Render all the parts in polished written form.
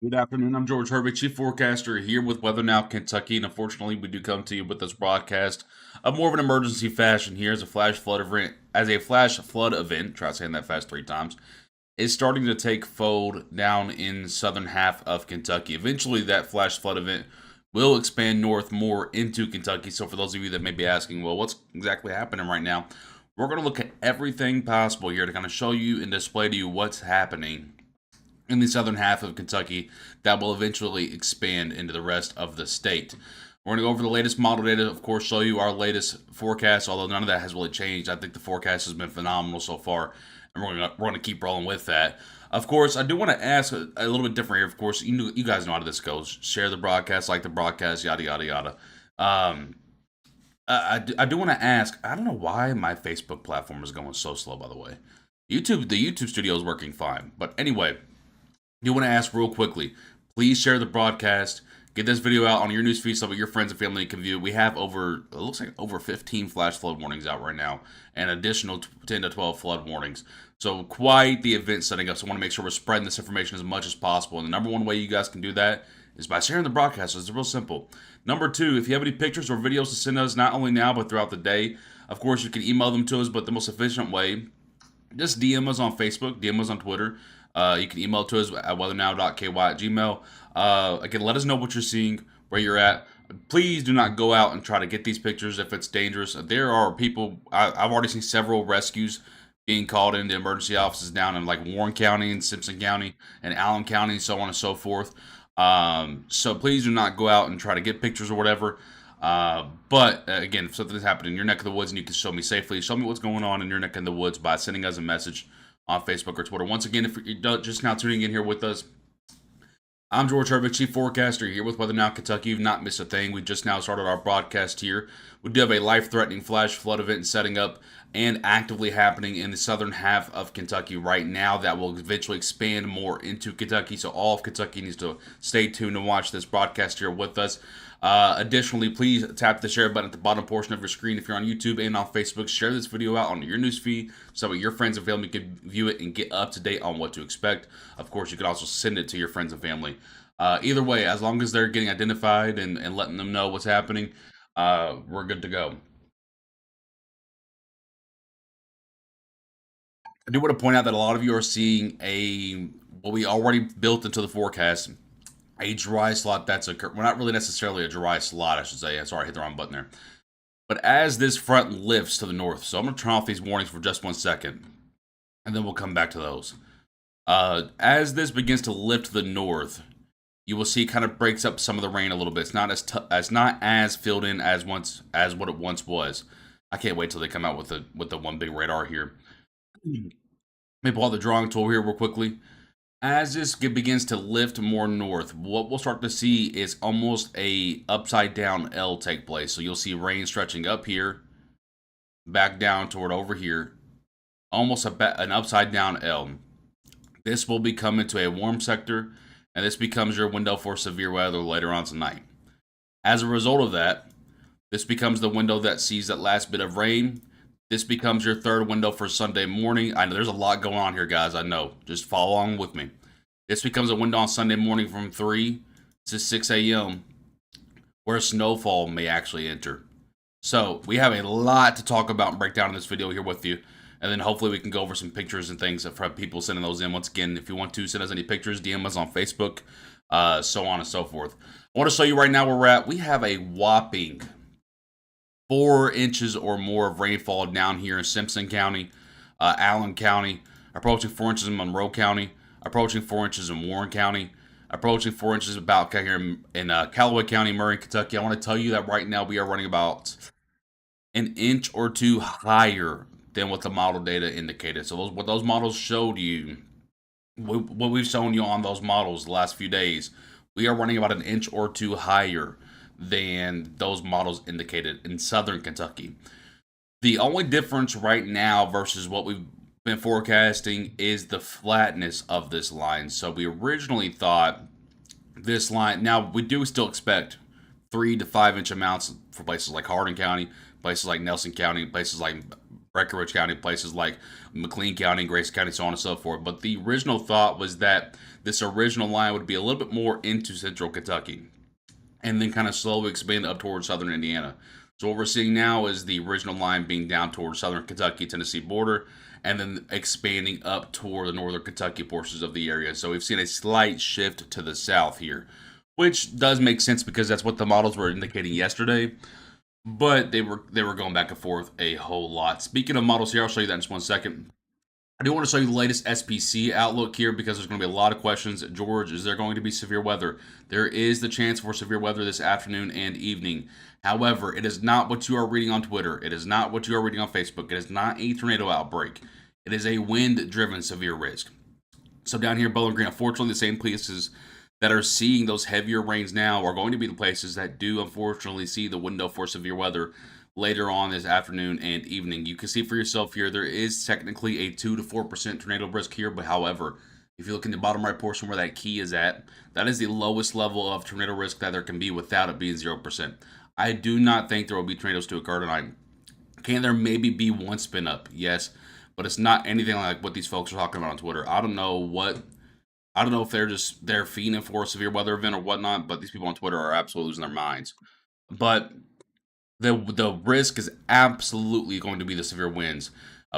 Good afternoon. I'm George Herbig, Chief Forecaster here with Weather Now Kentucky, and unfortunately, we do come to you with this broadcast of more of an emergency fashion here as a flash flood event. Try saying that fast 3 times. Is starting to take fold down in southern half of Kentucky. Eventually, that flash flood event will expand north more into Kentucky. So, for those of you that may be asking, well, what's exactly happening right now? We're going to look at everything possible here to kind of show you and display to you what's happening in the southern half of Kentucky that will eventually expand into the rest of the state. We're going to go over the latest model data, of course, show you our latest forecast, although none of that has really changed. I think the forecast has been phenomenal so far, and we're going to keep rolling with that. Of course, I do want to ask a little bit different here. Of course, you guys know how this goes. Share the broadcast, like the broadcast, yada, yada, yada. I do want to ask, I don't know why my Facebook platform is going so slow, by the way. The YouTube studio is working fine. But anyway, do want to ask real quickly, please share the broadcast. Get this video out on your newsfeed so that your friends and family can view. We have it looks like over 15 flash flood warnings out right now, and additional 10 to 12 flood warnings. So quite the event setting up. So I want to make sure we're spreading this information as much as possible. And the number one way you guys can do that is by sharing the broadcast. It's real simple. Number two, if you have any pictures or videos to send us, not only now but throughout the day, of course you can email them to us. But the most efficient way, just DM us on Facebook, DM us on Twitter. You can email to us at weathernow.ky@gmail. Again, let us know what you're seeing, where you're at. Please do not go out and try to get these pictures if it's dangerous. There are people, I've already seen several rescues being called in the emergency offices down in like Warren County and Simpson County and Allen County, so on and so forth. So please do not go out and try to get pictures or whatever. But again, if something has happened in your neck of the woods and you can show me safely, show me what's going on in your neck of the woods by sending us a message on Facebook or Twitter. Once again, if you're just now tuning in here with us, I'm George Herbig, Chief Forecaster here with Weather Now Kentucky. You've not missed a thing. We just now started our broadcast here. We do have a life-threatening flash flood event setting up and actively happening in the southern half of Kentucky right now that will eventually expand more into Kentucky. So all of Kentucky needs to stay tuned and watch this broadcast here with us. Additionally, please tap the share button at the bottom portion of your screen if you're on YouTube and on Facebook. Share this video out on your newsfeed so that your friends and family can view it and get up to date on what to expect. Of course, you can also send it to your friends and family. Either way, as long as they're getting identified and letting them know what's happening, we're good to go. I do want to point out that a lot of you are seeing what we already built into the forecast, a dry slot that's occurred. Well, not really necessarily a dry slot, I should say. Sorry, I hit the wrong button there. But as this front lifts to the north, so I'm going to turn off these warnings for just 1 second, and then we'll come back to those. As this begins to lift to the north, you will see it kind of breaks up some of the rain a little bit. It's not as filled in as what it once was. I can't wait till they come out with the one big radar here. Let me pull out the drawing tool here real quickly. As this begins to lift more north, what we'll start to see is almost a upside down L take place. So you'll see rain stretching up here, back down toward over here, almost an upside down L. This will become into a warm sector, and this becomes your window for severe weather later on tonight. As a result of that, this becomes the window that sees that last bit of rain. This becomes your third window for Sunday morning. I know there's a lot going on here, guys. I know. Just follow along with me. This becomes a window on Sunday morning from 3 to 6 a.m. where snowfall may actually enter. So we have a lot to talk about and break down in this video here with you. And then hopefully we can go over some pictures and things from people sending those in. Once again, if you want to send us any pictures, DM us on Facebook, so on and so forth. I want to show you right now where we're at. We have a whopping 4 inches or more of rainfall down here in Simpson County, Allen County, approaching 4 inches in Monroe County, approaching 4 inches in Warren County, approaching 4 inches about here in Callaway County, Murray, Kentucky. I want to tell you that right now we are running about an inch or two higher than what the model data indicated. So what those models showed you, what we've shown you on those models the last few days, we are running about an inch or two higher than those models indicated in southern Kentucky. The only difference right now versus what we've been forecasting is the flatness of this line. So we originally thought this line, now we do still expect 3 to 5 inch amounts for places like Hardin County, places like Nelson County, places like Breckinridge County, places like McLean County, Grace County, so on and so forth. But the original thought was that this original line would be a little bit more into central Kentucky and then kind of slowly expand up towards southern Indiana. So what we're seeing now is the original line being down towards southern Kentucky, Tennessee border, and then expanding up toward the northern Kentucky portions of the area. So we've seen a slight shift to the south here, which does make sense because that's what the models were indicating yesterday. But they were going back and forth a whole lot. Speaking of models here, I'll show you that in just one second. I do want to show you the latest SPC outlook here because there's going to be a lot of questions. George, is there going to be severe weather? There is the chance for severe weather this afternoon and evening. However, it is not what you are reading on Twitter. It is not what you are reading on Facebook. It is not a tornado outbreak. It is a wind-driven severe risk. So down here in Bowling Green, unfortunately, the same places that are seeing those heavier rains now are going to be the places that do unfortunately see the window for severe weather later on this afternoon and evening. You can see for yourself here, there is technically a 2 to 4% tornado risk here, but however, if you look in the bottom right portion where that key is at, that is the lowest level of tornado risk that there can be without it being 0%. I do not think there will be tornadoes to occur tonight. Can there maybe be one spin up? Yes, but it's not anything like what these folks are talking about on Twitter. I don't know if they're fiending for a severe weather event or whatnot, but these people on Twitter are absolutely losing their minds. But the risk is absolutely going to be the severe winds.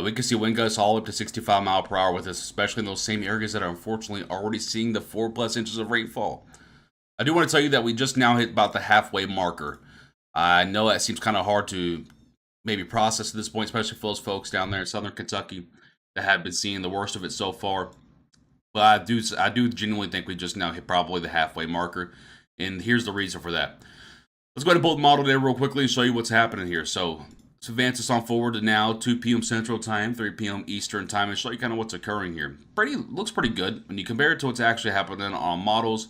We can see wind gusts all up to 65 mile per hour with us, especially in those same areas that are unfortunately already seeing the 4+ inches of rainfall. I do want to tell you that we just now hit about the halfway marker. I know that seems kind of hard to maybe process at this point, especially for those folks down there in southern Kentucky that have been seeing the worst of it so far. But I do genuinely think we just now hit probably the halfway marker, and here's the reason for that. Let's go ahead and pull the model there real quickly and show you what's happening here. So let's advance this on forward to now 2 p.m. Central Time, 3 p.m. Eastern Time, and show you kind of what's occurring here. Looks pretty good when you compare it to what's actually happening on models.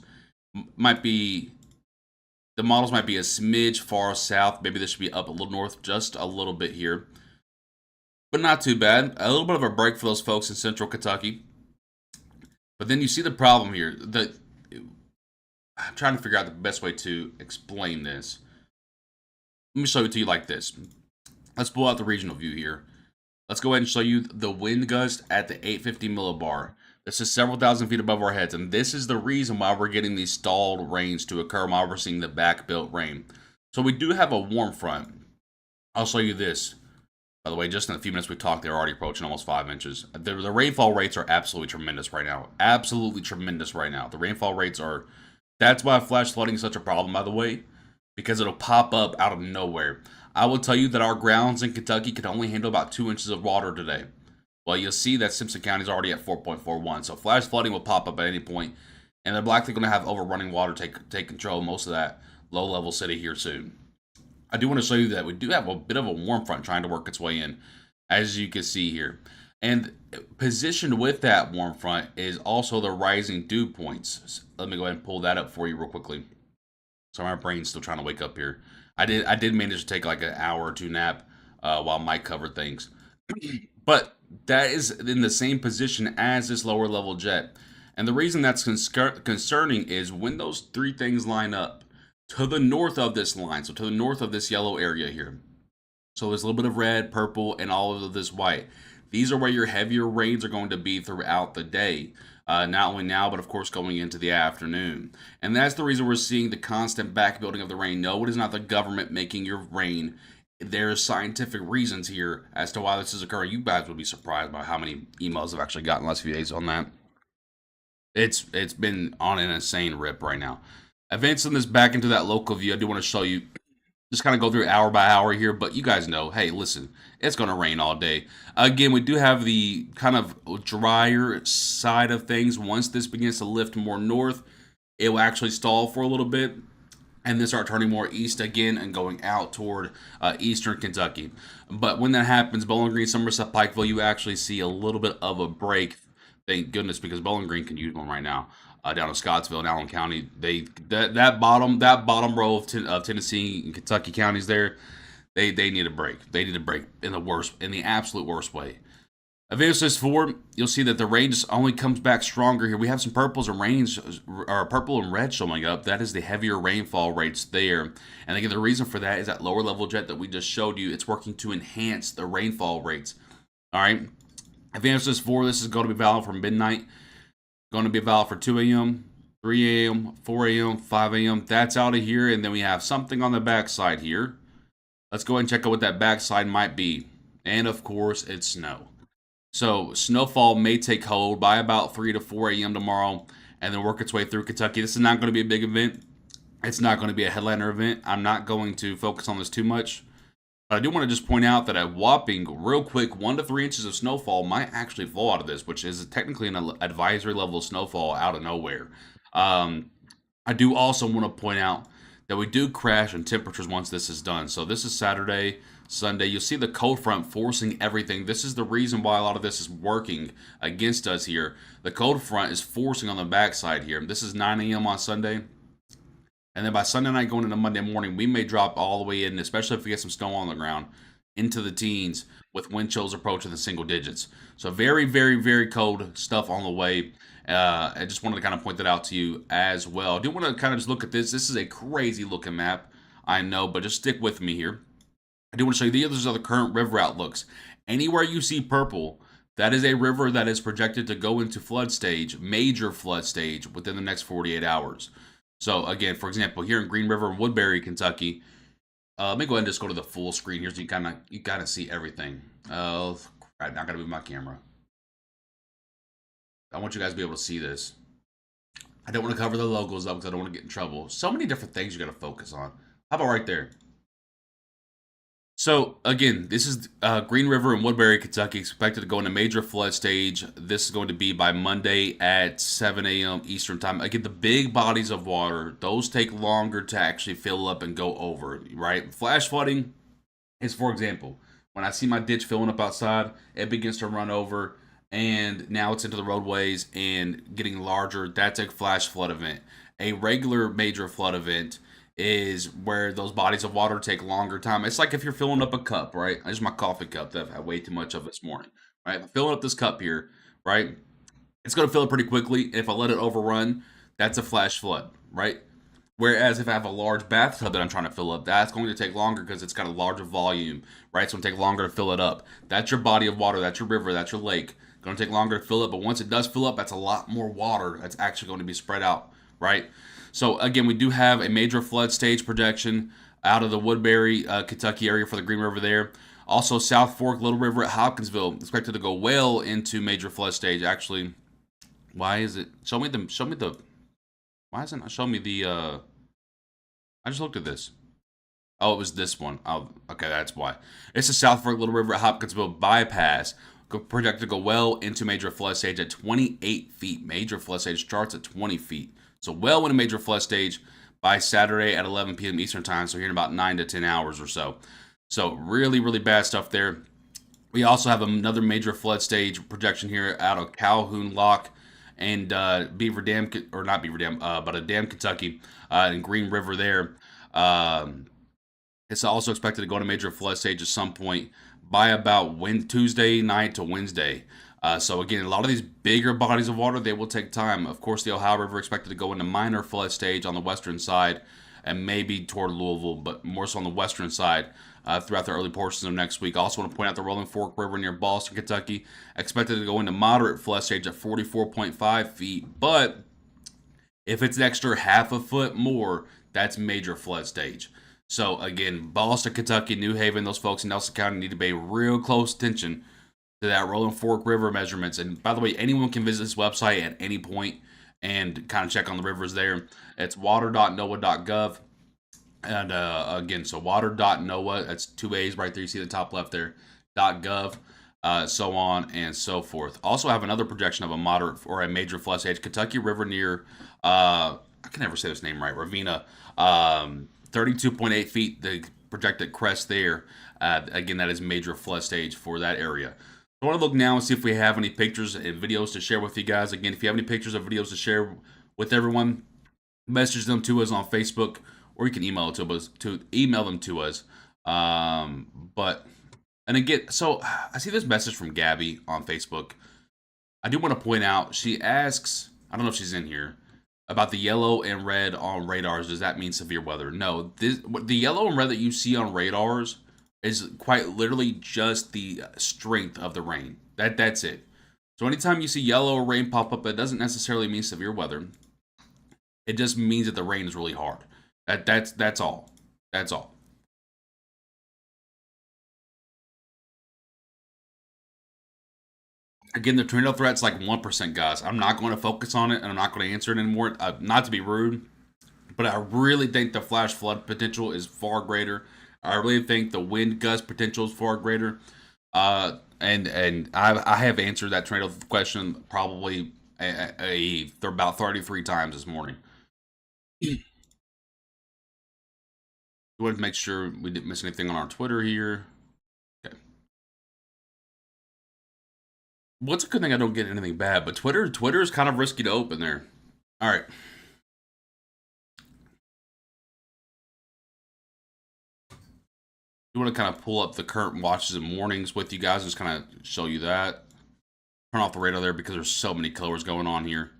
The models might be a smidge far south. Maybe this should be up a little north, just a little bit here, but not too bad. A little bit of a break for those folks in central Kentucky. But then you see the problem here. I'm trying to figure out the best way to explain this. Let me show it to you like this. Let's pull out the regional view here. Let's go ahead and show you the wind gust at the 850 millibar. This is several thousand feet above our heads, and this is the reason why we're getting these stalled rains to occur while we're seeing the back-built rain. So we do have a warm front. I'll show you this. By the way, just in a few minutes we talked, they're already approaching almost 5 inches. The rainfall rates are absolutely tremendous right now. Absolutely tremendous right now. The rainfall rates are... That's why flash flooding is such a problem, by the way, because it'll pop up out of nowhere. I will tell you that our grounds in Kentucky can only handle about 2 inches of water today. Well, you'll see that Simpson County is already at 4.41, so flash flooding will pop up at any point, and they're likely going to have overrunning water take control of most of that low-level city here soon. I do want to show you that we do have a bit of a warm front trying to work its way in, as you can see here. And positioned with that warm front is also the rising dew points. Let me go ahead and pull that up for you real quickly. So my brain's still trying to wake up here. I did manage to take like an hour or two nap while Mike covered things. But that is in the same position as this lower level jet. And the reason that's concerning is when those three things line up to the north of this line, so to the north of this yellow area here. So there's a little bit of red, purple, and all of this white. These are where your heavier rains are going to be throughout the day. Not only now, but of course going into the afternoon. And that's the reason we're seeing the constant backbuilding of the rain. No, it is not the government making your rain. There's scientific reasons here as to why this is occurring. You guys would be surprised by how many emails I've actually gotten last few days on that. It's been on an insane rip right now. Advancing this back into that local view, I do want to show you, just kind of go through hour by hour here, but you guys know, hey, listen, it's going to rain all day. Again, we do have the kind of drier side of things. Once this begins to lift more north, it will actually stall for a little bit and then start turning more east again and going out toward eastern Kentucky. But when that happens, Bowling Green, Somerset, Pikeville, you actually see a little bit of a break. Thank goodness, because Bowling Green can use one right now. Down in Scottsville and Allen County, that bottom row of Tennessee and Kentucky counties there, they need a break. They need a break in the absolute worst way. Advance this forward, you'll see that the rain just only comes back stronger here. We have some purple and red showing up. That is the heavier rainfall rates there. And again, the reason for that is that lower level jet that we just showed you. It's working to enhance the rainfall rates. All right. Advanced list 4, this is going to be valid from midnight. Going to be valid for 2 a.m., 3 a.m., 4 a.m., 5 a.m. That's out of here. And then we have something on the backside here. Let's go ahead and check out what that backside might be. And of course, it's snow. So snowfall may take hold by about 3 to 4 a.m. tomorrow and then work its way through Kentucky. This is not going to be a big event. It's not going to be a headliner event. I'm not going to focus on this too much. But I do want to just point out that a whopping, real quick, 1 to 3 inches of snowfall might actually fall out of this, which is technically an advisory level of snowfall out of nowhere. I do also want to point out that we do crash in temperatures once this is done. So this is Saturday, Sunday. You'll see the cold front forcing everything. This is the reason why a lot of this is working against us here. The cold front is forcing on the backside here. This is 9 a.m. on Sunday. And then by Sunday night going into Monday morning, we may drop all the way in, especially if we get some snow on the ground, into the teens with wind chills approaching the single digits. So very, very, very cold stuff on the way. I just wanted to kind of point that out to you as well. I do want to kind of just look at this. This is a crazy looking map, I know, but just stick with me here. I do want to show you the others are the current river outlooks. Anywhere you see purple, that is a river that is projected to go into flood stage, major flood stage, within the next 48 hours. So again, for example, here in Green River, Woodbury, Kentucky, let me go ahead and just go to the full screen here so you kind of see everything. Oh, crap, not gonna move my camera. I want you guys to be able to see this. I don't want to cover the logos up because I don't want to get in trouble. So many different things you got to focus on. How about right there? So again, this is Green River in Woodbury, Kentucky, expected to go into major flood stage. This is going to be by Monday at 7 a.m. Eastern time. Again, the big bodies of water, those take longer to actually fill up and go over, right? Flash flooding is, for example, when I see my ditch filling up outside, it begins to run over, and now it's into the roadways and getting larger. That's a flash flood event. A regular major flood event is where those bodies of water take longer time. It's like if you're filling up a cup, right? This is my coffee cup that I've had way too much of this morning, right? If I'm filling up this cup here, right? It's going to fill it pretty quickly. And if I let it overrun, that's a flash flood, right? Whereas if I have a large bathtub that I'm trying to fill up, that's going to take longer because it's got a larger volume, right? It's going to take longer to fill it up. That's your body of water. That's your river. That's your lake. It's going to take longer to fill it. But once it does fill up, that's a lot more water that's actually going to be spread out, right? So again, we do have a major flood stage projection out of the Woodbury, Kentucky area for the Green River there. Also, South Fork, Little River at Hopkinsville expected to go well into major flood stage. Actually, why is it? Show me the. Why isn't it showing me the? I just looked at this. Oh, it was this one. Oh, okay, that's why. It's the South Fork, Little River at Hopkinsville bypass. Projected to go well into major flood stage at 28 feet. Major flood stage starts at 20 feet. So well in a major flood stage by Saturday at 11 p.m. Eastern time. So here in about 9 to 10 hours or so. So really, really bad stuff there. We also have another major flood stage projection here out of Calhoun Lock and Beaver Dam, or not Beaver Dam, but a Dam, Kentucky, and Green River there. It's also expected to go to major flood stage at some point by about Tuesday night to Wednesday. So again, a lot of these bigger bodies of water, they will take time. Of course, the Ohio River expected to go into minor flood stage on the western side and maybe toward Louisville, but more so on the western side throughout the early portions of next week. Also want to point out the Rolling Fork River near Boston, Kentucky, expected to go into moderate flood stage at 44.5 feet. But if it's an extra half a foot more, that's major flood stage. So again, Boston, Kentucky, New Haven, those folks in Nelson County need to pay real close attention to that Rolling Fork River measurements. And by the way, anyone can visit this website at any point and kind of check on the rivers there. It's water.noaa.gov. And again, so water.noaa, that's 2 A's right there. You see the top left there, .gov, so on and so forth. Also have another projection of a moderate or a major flood stage. Kentucky River near, I can never say this name right, Ravina, 32.8 feet, the projected crest there. Again, that is major flood stage for that area. I want to look now and see if we have any pictures and videos to share with you guys. Again, if you have any pictures or videos to share with everyone, message them to us on Facebook, or you can email it email them to us. And again, so I see this message from Gabby on Facebook. I do want to point out, she asks, I don't know if she's in here, about the yellow and red on radars. Does that mean severe weather? No, the yellow and red that you see on radars is quite literally just the strength of the rain. That's it. So anytime you see yellow or rain pop up, it doesn't necessarily mean severe weather. It just means that the rain is really hard. That's all. That's all. Again, the tornado threat's like 1%, guys. I'm not going to focus on it, and I'm not going to answer it anymore. Not to be rude, but I really think the flash flood potential is far greater. I really think the wind gust potential is far greater. And I have answered that tornado question probably about 33 times this morning. We wanted to make sure we didn't miss anything on our Twitter here. Okay. What's a good thing I don't get anything bad, but Twitter is kind of risky to open there. All right. You want to kind of pull up the current watches and mornings with you guys, just kind of show you that. Turn off the radar there because there's so many colors going on here.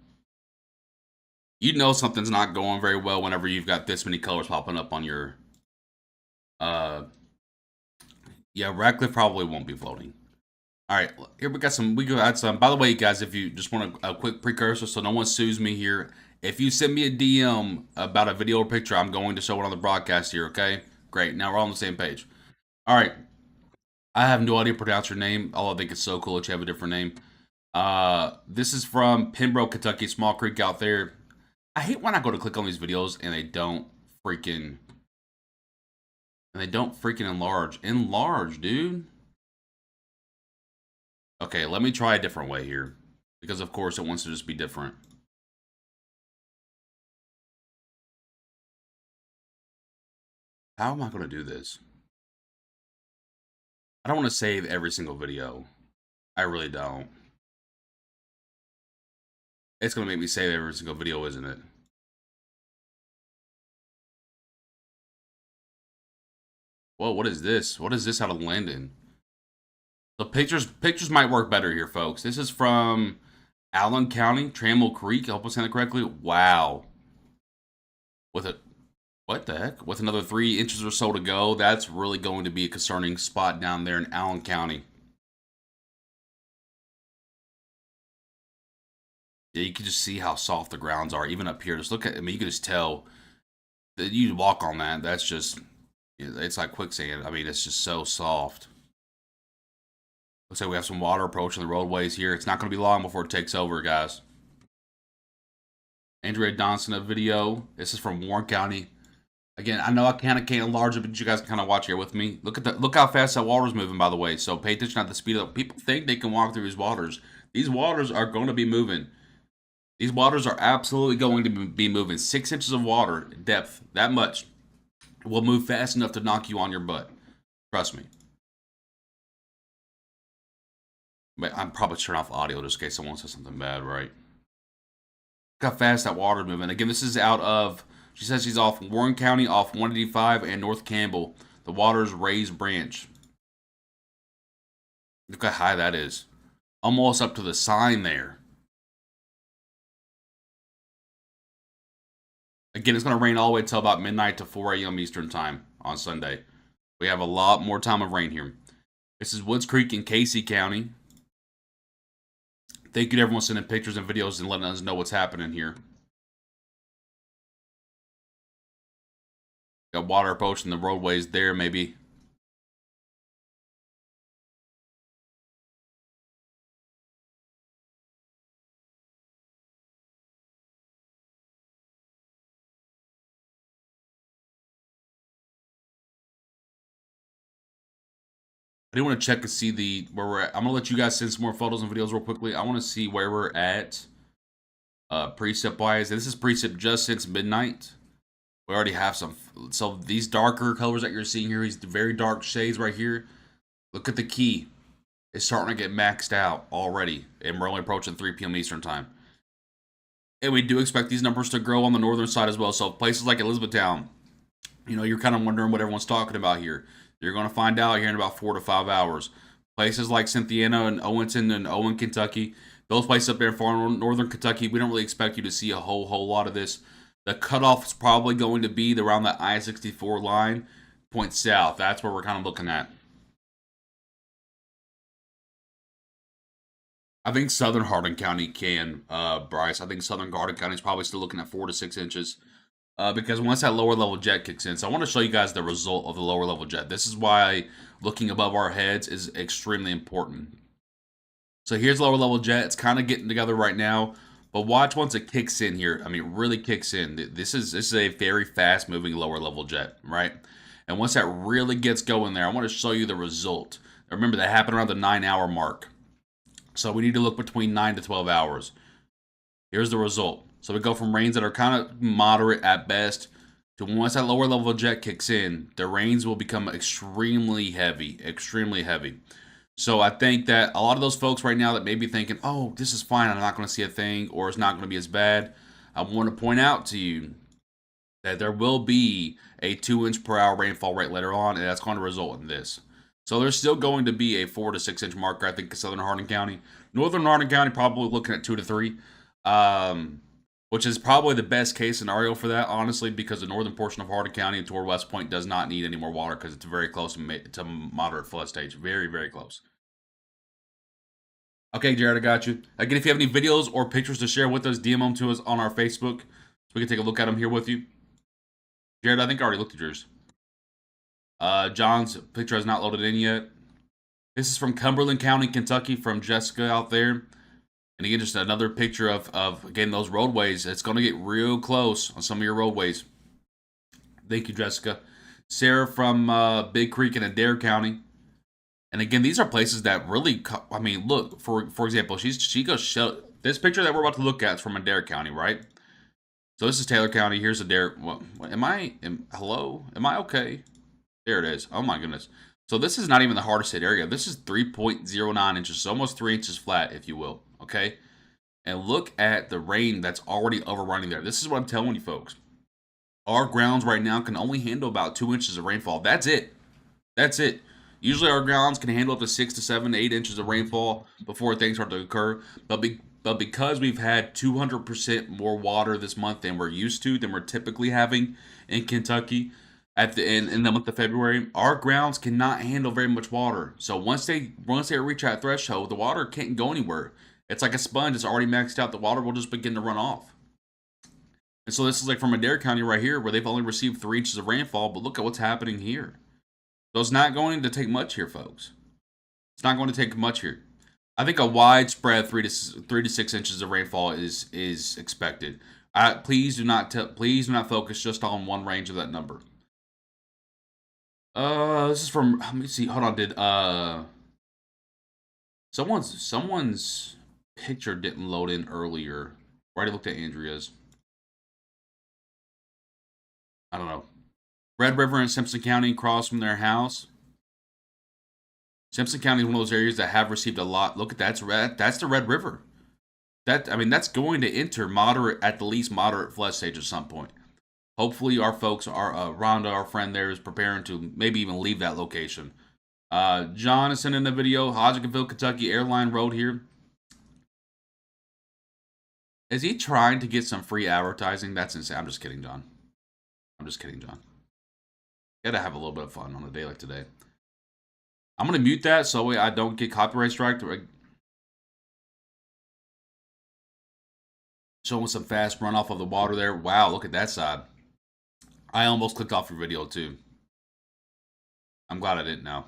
You know something's not going very well whenever you've got this many colors popping up on your yeah, Radcliffe probably won't be floating. All right, here we got some. We got some. By the way, guys, if you just want a quick precursor, so no one sues me here. If you send me a DM about a video or picture, I'm going to show it on the broadcast here. Okay, great. Now we're all on the same page. All right. I have no idea to pronounce your name. Although I think it's so cool that you have a different name. This is from Pembroke, Kentucky, small creek out there. I hate when I go to click on these videos and they don't freaking enlarge. Enlarge, dude. Okay, let me try a different way here. Because of course it wants to just be different. How am I going to do this? I don't want to save every single video. I really don't. It's going to make me save every single video, isn't it? Whoa, what is this? What is this out of Landon? The pictures might work better here, folks. This is from Allen County, Trammell Creek. I hope I'm saying that correctly. Wow. With a what the heck? With another 3 inches or so to go, that's really going to be a concerning spot down there in Allen County. Yeah, you can just see how soft the grounds are, even up here. Just look at, I mean, you can just tell that you walk on that. That's just, it's like quicksand. I mean, it's just so soft. Looks like we have some water approaching the roadways here. It's not going to be long before it takes over, guys. Andrea Donson, a video. This is from Warren County. Again, I know I kind of can't enlarge it, but you guys can kind of watch here with me. Look how fast that water's moving, by the way. So pay attention at the speed of. People think they can walk through these waters. These waters are going to be moving. These waters are absolutely going to be moving. 6 inches of water depth, that much, will move fast enough to knock you on your butt. Trust me. But I'm probably turning off audio just in case someone says something bad, right? Look how fast that water's moving. Again, this is out of, she says she's off Warren County, off 185 and North Campbell. The water's raised branch. Look how high that is. Almost up to the sign there. Again, it's going to rain all the way till about midnight to 4 a.m. Eastern time on Sunday. We have a lot more time of rain here. This is Woods Creek in Casey County. Thank you to everyone sending pictures and videos and letting us know what's happening here. Got water approaching the roadways there, maybe. I do want to check and see where we're at. I'm gonna let you guys send some more photos and videos real quickly. I want to see where we're at precip wise. This is precip just since midnight. We already have some. So these darker colors that you're seeing here, these very dark shades right here. Look at the key. It's starting to get maxed out already, and we're only approaching 3 p.m. Eastern time. And we do expect these numbers to grow on the northern side as well. So places like Elizabethtown, you know, you're kind of wondering what everyone's talking about here. You're going to find out here in about 4 to 5 hours. Places like Cynthiana and Owenton and Owen, Kentucky, those places up there in far northern Kentucky, we don't really expect you to see a whole lot of this. The cutoff is probably going to be around the I-64 line, point south. That's where we're kind of looking at. I think southern Hardin County can, Bryce. I think southern Hardin County is probably still looking at 4 to 6 inches. Because once that lower level jet kicks in, so I want to show you guys the result of the lower level jet. This is why looking above our heads is extremely important. So here's lower level jet. It's kind of getting together right now, but watch once it kicks in here. I mean, really kicks in. This is a very fast moving lower level jet, right? And once that really gets going there, I want to show you the result. Remember, that happened around the 9-hour mark. So we need to look between 9 to 12 hours. Here's the result. So we go from rains that are kind of moderate at best to once that lower level jet kicks in, the rains will become extremely heavy, extremely heavy. So I think that a lot of those folks right now that may be thinking, oh, this is fine, I'm not going to see a thing, or it's not going to be as bad, I want to point out to you that there will be a 2-inch per hour rainfall rate later on, and that's going to result in this. So there's still going to be a 4 to 6 inch marker, I think, in southern Hardin County. Northern Hardin County probably looking at 2 to 3, which is probably the best case scenario for that, honestly, because the northern portion of Hardin County toward West Point does not need any more water because it's very close to moderate flood stage. Very, very close. Okay, Jared, I got you. Again, if you have any videos or pictures to share with us, DM them to us on our Facebook so we can take a look at them here with you. Jared, I think I already looked at yours. John's picture has not loaded in yet. This is from Cumberland County, Kentucky, from Jessica out there. And again, just another picture of again, those roadways. It's going to get real close on some of your roadways. Thank you, Jessica. Sarah from Big Creek in Adair County. And again, these are places that really, I mean, look, for example, she goes, show, this picture that we're about to look at is from Adair County, right? So this is Taylor County. Here's Adair. What, hello? Am I okay? There it is. Oh my goodness. So this is not even the hardest hit area. This is 3.09 inches, so almost 3 inches flat, if you will. Okay? And look at the rain that's already overrunning there. This is what I'm telling you, folks. Our grounds right now can only handle about 2 inches of rainfall. That's it. That's it. Usually our grounds can handle up to 6 to 7 to 8 inches of rainfall before things start to occur. But because we've had 200% more water this month than we're used to, than we're typically having in Kentucky, at the end in the month of February, our grounds cannot handle very much water. So once they reach that threshold, the water can't go anywhere. It's like a sponge. It's already maxed out. The water will just begin to run off. And so this is like from Adair County right here, where they've only received 3 inches of rainfall. But look at what's happening here. So it's not going to take much here, folks. It's not going to take much here. I think a widespread 3 to 6 inches of rainfall is expected. Please do not focus just on one range of that number. This is from, let me see, hold on, did, someone's picture didn't load in earlier. I already looked at Andrea's. I don't know. Red River in Simpson County across from their house. Simpson County is one of those areas that have received a lot. Look at that, that's the Red River. That's going to enter moderate, at the least moderate flood stage at some point. Hopefully our folks are, Rhonda, our friend there, is preparing to maybe even leave that location. John is sending a video. Hodgenville, Kentucky, Airline Road here. Is he trying to get some free advertising? That's insane. I'm just kidding, John. I'm just kidding, John. Gotta have a little bit of fun on a day like today. I'm going to mute that so I don't get copyright striked. Showing some fast runoff of the water there. Wow, look at that side. I almost clicked off your video too. I'm glad I didn't now.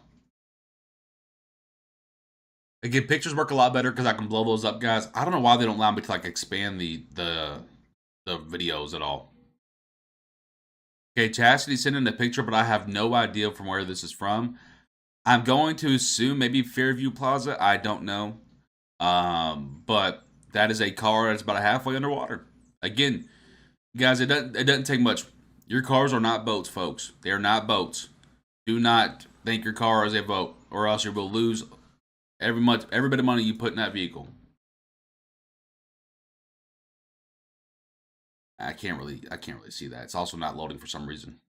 Again, pictures work a lot better because I can blow those up, guys. I don't know why they don't allow me to like expand the videos at all. Okay, Chastity sent in a picture, but I have no idea from where this is from. I'm going to assume maybe Fairview Plaza. I don't know. But that is a car that's about halfway underwater. Again, guys, it doesn't take much. Your cars are not boats, folks. They are not boats. Do not think your car is a boat, or else you will lose every bit of money you put in that vehicle. I can't really see that. It's also not loading for some reason.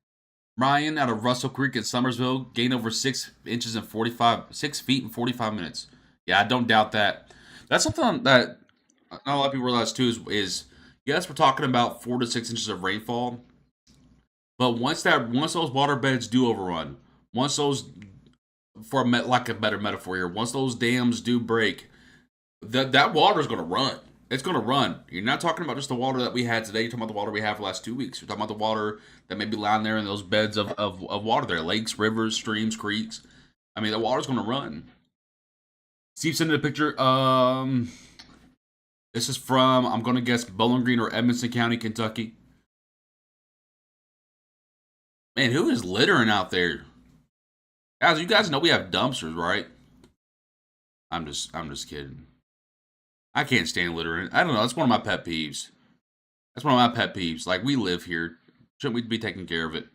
Ryan out of Russell Creek in Summersville gained over 6 feet in 45 minutes. Yeah, I don't doubt that. That's something that not a lot of people realize too is yes, we're talking about 4 to 6 inches of rainfall. But once those water beds do overrun, once those like a better metaphor here, once those dams do break, that water is going to run. It's going to run. You're not talking about just the water that we had today. You're talking about the water we have for the last 2 weeks. You're talking about the water that may be lying there in those beds of water there, lakes, rivers, streams, creeks. I mean, the water's going to run. Steve sent in a picture. This is from, I'm going to guess, Bowling Green or Edmonson County, Kentucky. Man, who is littering out there? Guys, you guys know we have dumpsters, right? I'm just kidding. I can't stand littering. I don't know. That's one of my pet peeves. That's one of my pet peeves. Like, we live here. Shouldn't we be taking care of it?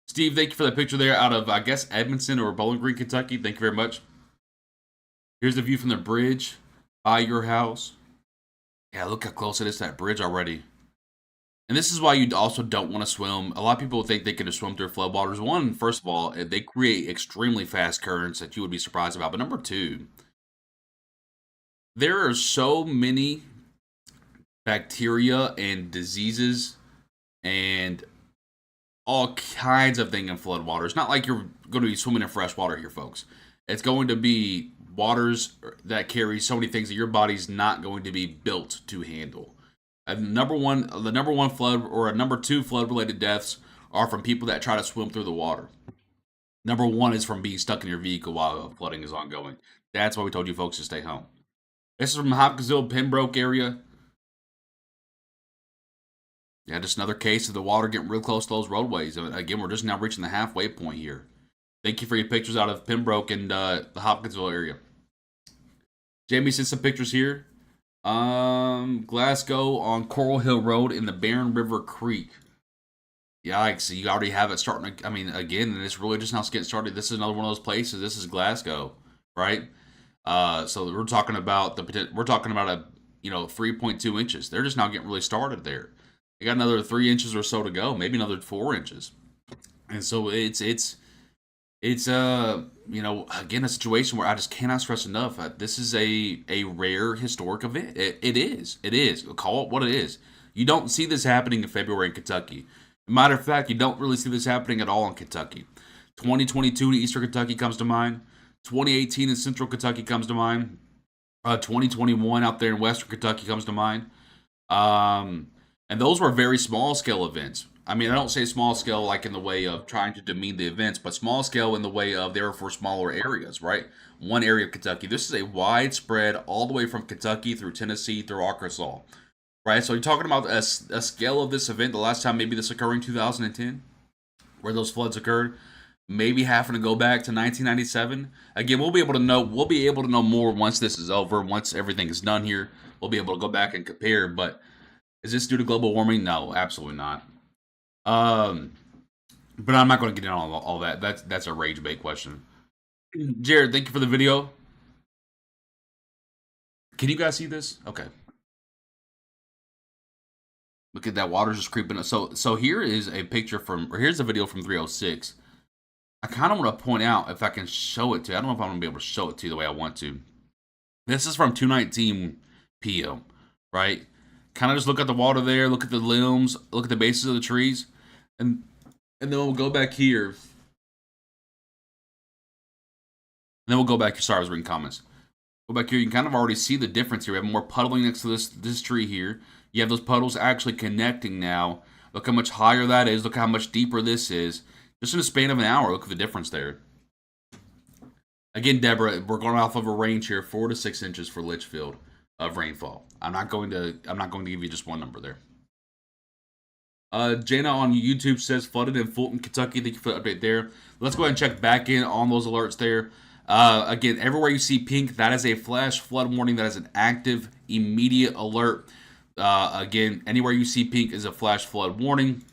Steve, thank you for that picture there out of, I guess, Edmonton or Bowling Green, Kentucky. Thank you very much. Here's the view from the bridge by your house. Yeah, look how close it is to that bridge already. And this is why you also don't want to swim. A lot of people think they can just swim through floodwaters. One, first of all, they create extremely fast currents that you would be surprised about. But number two, there are so many bacteria and diseases and all kinds of things in floodwaters. It's not like you're going to be swimming in fresh water here, folks. It's going to be waters that carry so many things that your body's not going to be built to handle. The number one flood or number two flood related deaths are from people that try to swim through the water. Number one is from being stuck in your vehicle while flooding is ongoing. That's why we told you folks to stay home. This is from Hopkinsville, Pembroke area. Yeah, just another case of the water getting real close to those roadways. Again, we're just now reaching the halfway point here. Thank you for your pictures out of Pembroke and the Hopkinsville area. Jamie sent some pictures here. Glasgow on Coral Hill Road in the Barron River Creek. Yikes, you already have it starting to, I mean, again, it's really just now getting started. This is another one of those places. This is Glasgow, right? So we're talking about a 3.2 inches. They're just now getting really started there. They got another 3 inches or so to go, maybe another 4 inches. And so it's again, a situation where I just cannot stress enough. This is a rare historic event. It is. Call it what it is. You don't see this happening in February in Kentucky. Matter of fact, you don't really see this happening at all in Kentucky. 2022 in Eastern Kentucky comes to mind. 2018 in Central Kentucky comes to mind. 2021 out there in Western Kentucky comes to mind. And those were very small scale events. I mean, I don't say small scale like in the way of trying to demean the events, but small scale in the way of they were for smaller areas, right? One area of Kentucky. This is a widespread all the way from Kentucky through Tennessee through Arkansas, right? So you're talking about a scale of this event. The last time maybe this occurred in 2010, where those floods occurred. Maybe having to go back to 1997. Again, we'll be able to know more once this is over. Once everything is done here, we'll be able to go back and compare. But is this due to global warming? No, absolutely not. But I'm not going to get into all that. That's a rage bait question. Jared, thank you for the video. Can you guys see this? Okay. Look at that, water's just creeping up. So here is a picture here's a video from 306. I kind of want to point out if I can show it to you. I don't know if I'm going to be able to show it to you the way I want to. This is from 2:19 p.m., right? Kind of just look at the water there, look at the limbs, look at the bases of the trees, and then we'll go back here. And then we'll go back. Sorry, I was reading comments. Go back here. You can kind of already see the difference here. We have more puddling next to this tree here. You have those puddles actually connecting now. Look how much higher that is. Look how much deeper this is. Just in a span of an hour, look at the difference there. Again, Deborah, we're going off of a range here, 4 to 6 inches for Litchfield of rainfall. I'm not going to give you just one number there. Jana on YouTube says flooded in Fulton, Kentucky. Thank you for the update there. Let's go ahead and check back in on those alerts there. Again, everywhere you see pink, that is a flash flood warning. That is an active, immediate alert. Again, anywhere you see pink is a flash flood warning.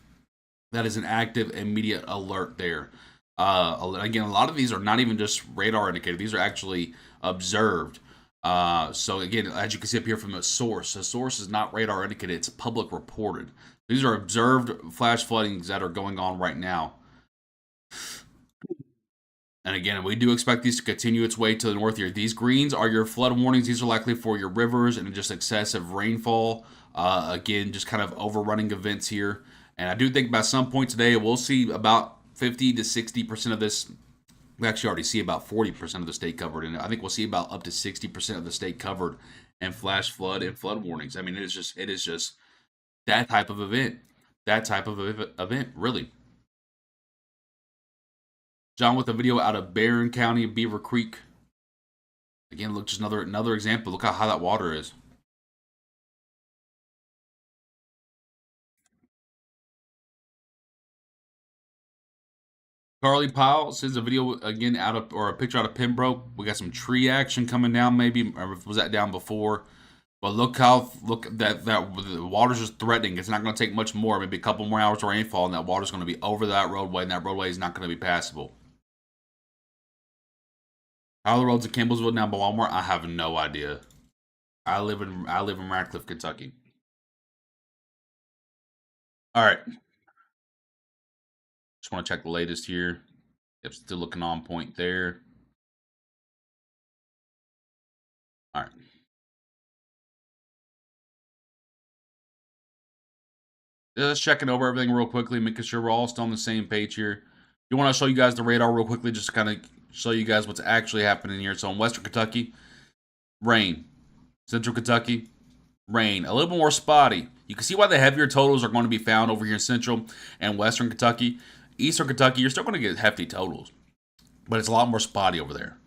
That is an active, immediate alert there. Again, a lot of these are not even just radar indicated. These are actually observed. So again, as you can see up here from the source is not radar indicated. It's public reported. These are observed flash floodings that are going on right now. And again, we do expect these to continue its way to the north here. These greens are your flood warnings. These are likely for your rivers and just excessive rainfall. Again, just kind of overrunning events here. And I do think by some point today we'll see about 50 to 60% of this. We actually already see about 40% of the state covered, and I think we'll see about up to 60% of the state covered in flash flood and flood warnings. I mean, it is just that type of event, that type of event, really. John with a video out of Barron County, Beaver Creek. Again, look, just another example. Look how high that water is. Carly Powell sends a video again out of, or a picture out of Pembroke. We got some tree action coming down, maybe, or was that down before? But look that the water's just threatening. It's not going to take much more, maybe a couple more hours of rainfall, and that water's going to be over that roadway, and that roadway is not going to be passable. How are the roads in Campbellsville now, Baltimore? I have no idea. I live in Radcliffe, Kentucky. All right, just want to check the latest here. Yep, still looking on point there. All right. Just checking over everything real quickly, making sure we're all still on the same page here. You want to show you guys the radar real quickly, just to kind of show you guys what's actually happening here. So in Western Kentucky, rain. Central Kentucky, rain. A little bit more spotty. You can see why the heavier totals are going to be found over here in Central and Western Kentucky. Eastern Kentucky, you're still going to get hefty totals, but it's a lot more spotty over there.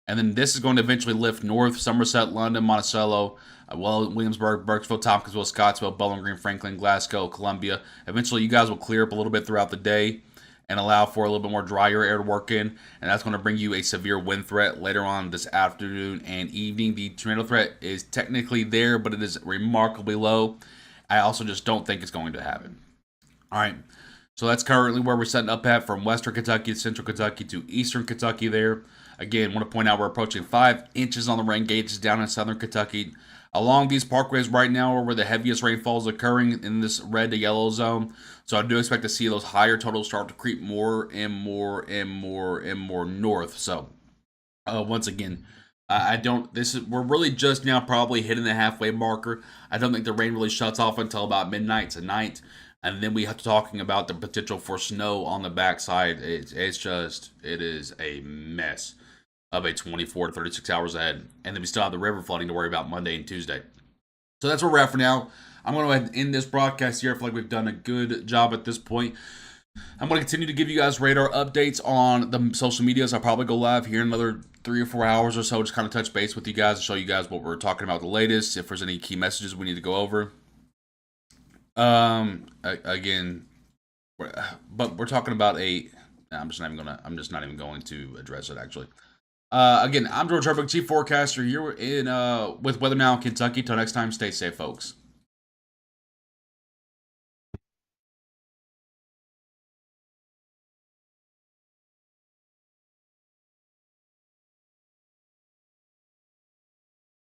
And then this is going to eventually lift north: Somerset, London, Monticello, Williamsburg, Burkesville, Tompkinsville, Scottsville, Bowling Green, Franklin, Glasgow, Columbia. Eventually, you guys will clear up a little bit throughout the day and allow for a little bit more drier air to work in. And that's going to bring you a severe wind threat later on this afternoon and evening. The tornado threat is technically there, but it is remarkably low. I also just don't think it's going to happen. All right. So that's currently where we're setting up at, from Western Kentucky to Central Kentucky to Eastern Kentucky there. Again, want to point out we're approaching 5 inches on the rain gauges down in Southern Kentucky. Along these parkways right now are where the heaviest rainfall is occurring in this red to yellow zone. So I do expect to see those higher totals start to creep more and more and more and more north. So once again, I don't. We're really just now probably hitting the halfway marker. I don't think the rain really shuts off until about midnight tonight, and then we have to talking about the potential for snow on the backside. It is a mess of a 24 to 36 hours ahead. And then we still have the river flooding to worry about Monday and Tuesday. So that's where we're at for now. I'm going to go ahead and end this broadcast here. I feel like we've done a good job at this point. I'm going to continue to give you guys radar updates on the social medias. I'll probably go live here in another 3 or 4 hours or so, just kind of touch base with you guys and show you guys what we're talking about the latest, if there's any key messages we need to go over. Again, but we're talking about I'm just not even going to address it, actually. Again, I'm George Herbig, Chief Forecaster, here in with Weather Now in Kentucky. Till next time, stay safe, folks.